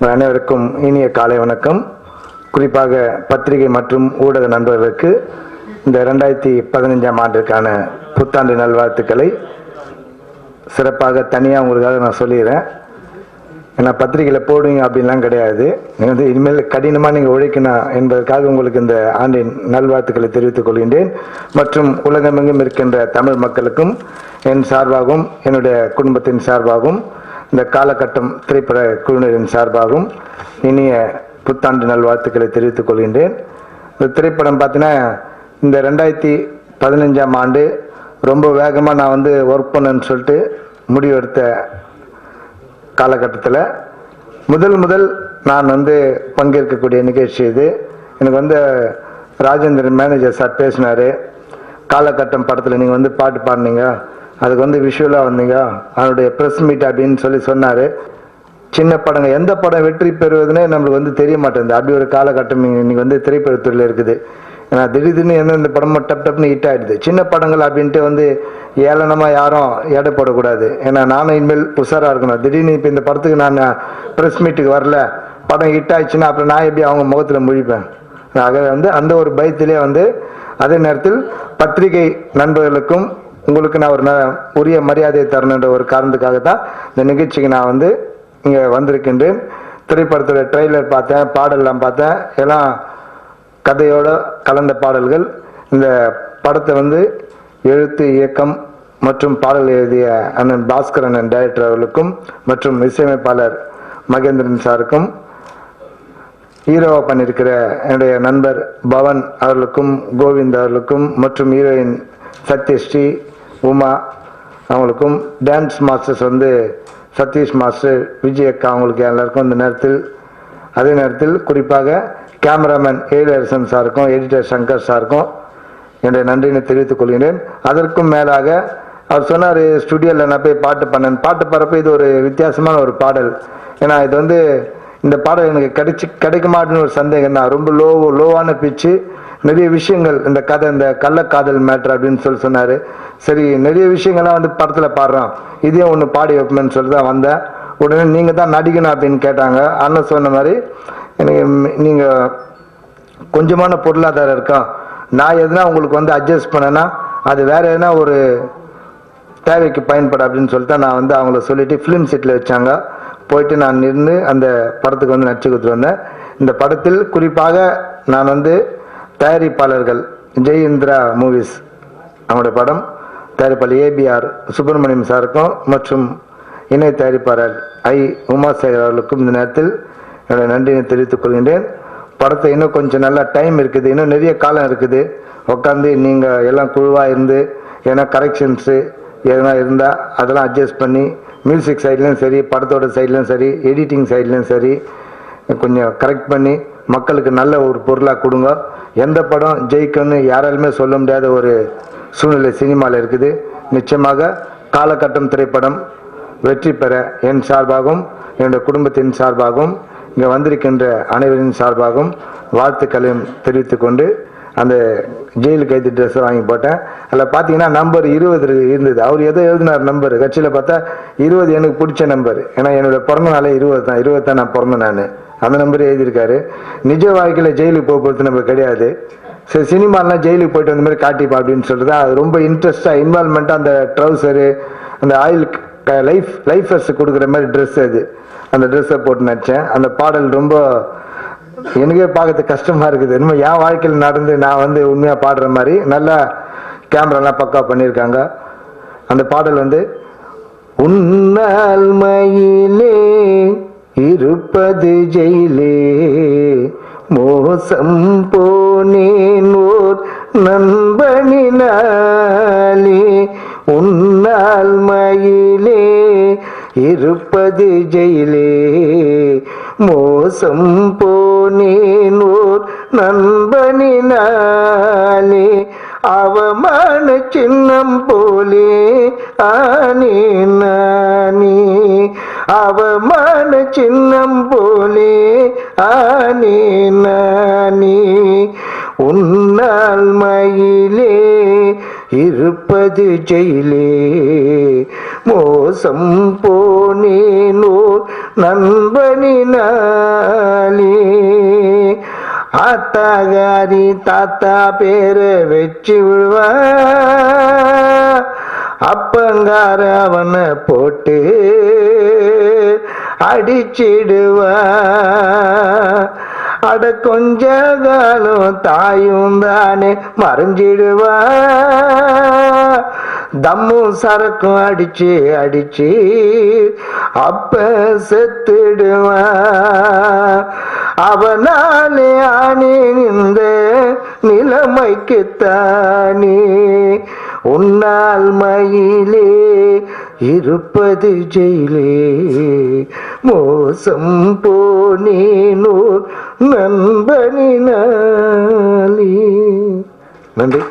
அனைவருக்கும் இனிய காலை வணக்கம். குறிப்பாக பத்திரிகை மற்றும் ஊடக நண்பர்களுக்கு இந்த 2015ஆம் ஆண்டிற்கான புத்தாண்டு நல்வாழ்த்துக்களை சிறப்பாக தனியாக உங்களுக்காக நான் சொல்லிடுறேன். ஏன்னா பத்திரிகையில் போடுவீங்க அப்படின்லாம் கிடையாது. நீங்கள் வந்து இனிமேல் கடினமாக நீங்கள் உழைக்கணும் என்பதற்காக உங்களுக்கு இந்த ஆண்டின் நல்வாழ்த்துக்களை தெரிவித்துக் கொள்கின்றேன். மற்றும் உலகமெங்கும் இருக்கின்ற தமிழ் மக்களுக்கும் என் சார்பாகவும் என்னுடைய குடும்பத்தின் சார்பாகவும் இந்த காலகட்டம் திரைப்பட குழுவினரின் சார்பாகவும் இனிய புத்தாண்டு நல்வாழ்த்துக்களை தெரிவித்துக் கொள்கின்றேன். இந்த திரைப்படம் பார்த்தீங்கன்னா இந்த 2015ஆம் ஆண்டு ரொம்ப வேகமாக நான் வந்து ஒர்க் பண்ணேன்னு சொல்லிட்டு முடிவெடுத்த காலகட்டத்தில் முதல் நான் வந்து பங்கேற்கக்கூடிய நிகழ்ச்சி இது. எனக்கு வந்து ராஜேந்திரன் மேனேஜர் சார் பேசினார். காலகட்டம் படத்தில் நீங்கள் வந்து பாட்டு பாடினீங்க, அதுக்கு வந்து விஷுவலாக வந்தீங்க, அதனுடைய ப்ரெஸ் மீட் அப்படின்னு சொல்லி சொன்னார். சின்ன படங்கள் எந்த படம் வெற்றி பெறுவதுன்னே நம்மளுக்கு வந்து தெரிய மாட்டேங்குது. அப்படி ஒரு காலகட்டம் இன்னைக்கு வந்து திரைப்படத்துறையில் இருக்குது. ஏன்னா திடீர்னு எந்தெந்த படமும் டப்னு ஹிட் ஆகிடுது. சின்ன படங்கள் அப்படின்ட்டு வந்து ஏளனமாக யாரும் எடை போடக்கூடாது. ஏன்னா நானும் இனிமேல் உஷாராக இருக்கணும். திடீர்னு இப்போ இந்த படத்துக்கு நான் ப்ரெஸ் மீட்டுக்கு வரல, படம் ஹிட் ஆயிடுச்சுன்னா அப்புறம் நான் எப்படி அவங்க முகத்தில் முழிப்பேன். ஆக வந்து அந்த ஒரு பயத்திலே வந்து அதே நேரத்தில் பத்திரிகை நண்பர்களுக்கும் உங்களுக்கு நான் ஒரு உரிய மரியாதையை தரணுன்ற ஒரு காரணத்துக்காக தான் இந்த நிகழ்ச்சிக்கு நான் வந்து இங்கே வந்திருக்கின்றேன். திரைப்படத்தோட ட்ரெய்லர் பார்த்தேன், பாடலாம் பார்த்தேன், எல்லாம் கதையோடு கலந்த பாடல்கள். இந்த படத்தை வந்து எழுத்து இயக்கம் மற்றும் பாடல் எழுதிய அண்ணன் பாஸ்கர் அண்ணன் டைரக்டர் அவர்களுக்கும் மற்றும் இசையமைப்பாளர் மகேந்திரன் சாருக்கும் ஹீரோவாக பண்ணியிருக்கிற என்னுடைய நண்பர் பவன் அவர்களுக்கும் கோவிந்த் அவர்களுக்கும் மற்றும் ஹீரோயின் சத்யஸ்ரீ உமா அவங்களுக்கும் டான்ஸ் மாஸ்டர்ஸ் வந்து சதீஷ் மாஸ்டர் விஜய் அக்கா அவங்களுக்கு எல்லாருக்கும் இந்த நேரத்தில் அதே நேரத்தில் குறிப்பாக கேமராமேன் ஏழரசன் சாருக்கும் எடிட்டர் சங்கர் சாருக்கும் என்னுடைய நன்றினை தெரிவித்துக் கொள்கிறேன். அதற்கும் மேலாக அவர் சொன்னார் ஸ்டுடியோவில் நான் போய் பாட்டு பண்ணேன். பாட்டு பாடுறப்ப இது ஒரு வித்தியாசமான ஒரு பாடல். ஏன்னா இது வந்து இந்த பாடல் எனக்கு கிடைக்குமாட்டுன்னு ஒரு சந்தேகம் தான். ரொம்ப லோவான பிச்சு, நிறைய விஷயங்கள் இந்த கதை, இந்த கள்ளக்காதல் மேட்ரு அப்படின்னு சொல்லி சொன்னார். சரி, நிறைய விஷயங்கள்லாம் வந்து படத்தில் பாடுறோம், இதையும் ஒன்று பாடி வைப்போம்னு சொல்லி தான் வந்தேன். உடனே நீங்கள் தான் நடிக்கணும் அப்படின்னு கேட்டாங்க. அண்ணன் சொன்ன மாதிரி எனக்கு நீங்கள் கொஞ்சமான பொருளாதாரம் இருக்கா, நான் எதுனா உங்களுக்கு வந்து அட்ஜஸ்ட் பண்ணேன்னா அது வேறு எதுனா ஒரு தேவைக்கு பயன்படும் அப்படின்னு சொல்லிட்டு நான் வந்து அவங்கள சொல்லிவிட்டு ஃபிலிம் செட்டில் வச்சாங்க. போயிட்டு நான் நின்று அந்த படத்துக்கு வந்து நடிச்சு கொடுத்துட்டு வந்தேன். இந்த படத்தில் குறிப்பாக நான் வந்து தயாரிப்பாளர்கள் ஜெய் இந்திரா மூவிஸ் அவங்களுடைய படம் தயாரிப்பாளர் ஏபிஆர் சுப்பிரமணியம் சாருக்கும் மற்றும் இணை தயாரிப்பாளர் உமாசேகர் அவர்களுக்கும் இந்த நேரத்தில் என்னுடைய நன்றியை தெரிவித்துக் கொள்கின்றேன். படத்தை இன்னும் கொஞ்சம் நல்லா டைம் இருக்குது, இன்னும் நிறைய காலம் இருக்குது. உட்காந்து நீங்கள் எல்லாம் குழுவாக இருந்து ஏன்னா கரெக்ஷன்ஸு எதனா இருந்தால் அதெல்லாம் அட்ஜஸ்ட் பண்ணி மியூசிக் சைட்லேயும் சரி, படத்தோட சைட்லேயும் சரி, எடிட்டிங் சைட்லேயும் சரி கொஞ்சம் கரெக்ட் பண்ணி மக்களுக்கு நல்ல ஒரு பொருளாக கொடுங்க. எந்த படம் ஜெயிக்கும்னு யாராலுமே சொல்ல முடியாத ஒரு சூழ்நிலை சினிமாவில் இருக்குது. நிச்சயமாக காலகட்டம் திரைப்படம் வெற்றி பெற என் சார்பாகவும் என்னுடைய குடும்பத்தின் சார்பாகவும் இங்கே வந்திருக்கின்ற அனைவரின் சார்பாகவும் வாழ்த்துக்களையும் தெரிவித்து கொண்டு அந்த ஜெயில் கைது ட்ரெஸ்ஸை வாங்கி போட்டேன். அதில் பார்த்தீங்கன்னா நம்பர் 20 இருந்தது. அவர் எதோ எழுதினார் நம்பர், கட்சியில் பார்த்தா 20 எனக்கு பிடிச்ச நம்பர். ஏன்னா என்னோடய பிறந்த நாளே 20 தான் நான் பிறந்தேன். நான் அந்த நம்பர் எழுதியிருக்காரு. நிஜ வாழ்க்கையில் ஜெயிலுக்கு போகிறது நம்ம கிடையாது. சரி, சினிமாலாம் ஜெயிலுக்கு போயிட்டு வந்த மாதிரி காட்டிப்பா அப்படின்னு சொல்லிட்டு அது ரொம்ப இன்ட்ரெஸ்டாக இன்வால்மெண்ட்டாக அந்த ட்ரௌசரு, அந்த ஆயில் லைஃபர்ஸ் கொடுக்குற மாதிரி ட்ரெஸ், அது அந்த ட்ரெஸ்ஸை போட்டு நடித்தேன். அந்த பாடல் ரொம்ப எனக்கே பார்க்கறதுக்கு கஷ்டமாக இருக்குது. இன்னும் என் வாழ்க்கையில் நடந்து நான் வந்து உண்மையாக பாடுற மாதிரி நல்லா கேமராலாம் பக்கா பண்ணியிருக்காங்க. அந்த பாடல் வந்து உன்னால் மயிலே இருப்பது ஜெயிலே, மோசம் போனேன் ஓர் நண்பனினாலே, உன்னால் மயிலே இருப்பது ஜெயிலே, மோசம் போனேன் ஓர் நண்பனினாலே, அவமான சின்னம் போலே ஆனே நானே, அவமான சின்னம் போலே ஆனே நானே, உன்னால் மயிலே இருப்பது ஜெயிலே, மோசம் போனேனோ நண்பனினாலே ஆத்தாகாரி தாத்தா பேரை வச்சு விடுவா அப்பங்கார அவனை போட்டு அடிச்சிடுவா அட கொஞ்ச காலம் தாயும் தானே மறைஞ்சிடுவா தம்மும் சரக்கும் அடிச்சு அடிச்சு அப்ப செத்துடுவா அவனாலே ஆனே இந்த நிலைமைக்குத்தானே உன்னால் மயிலே இருப்பது ஜெயிலே மோசம் போனேனோ நண்பனினாலே. நன்றி.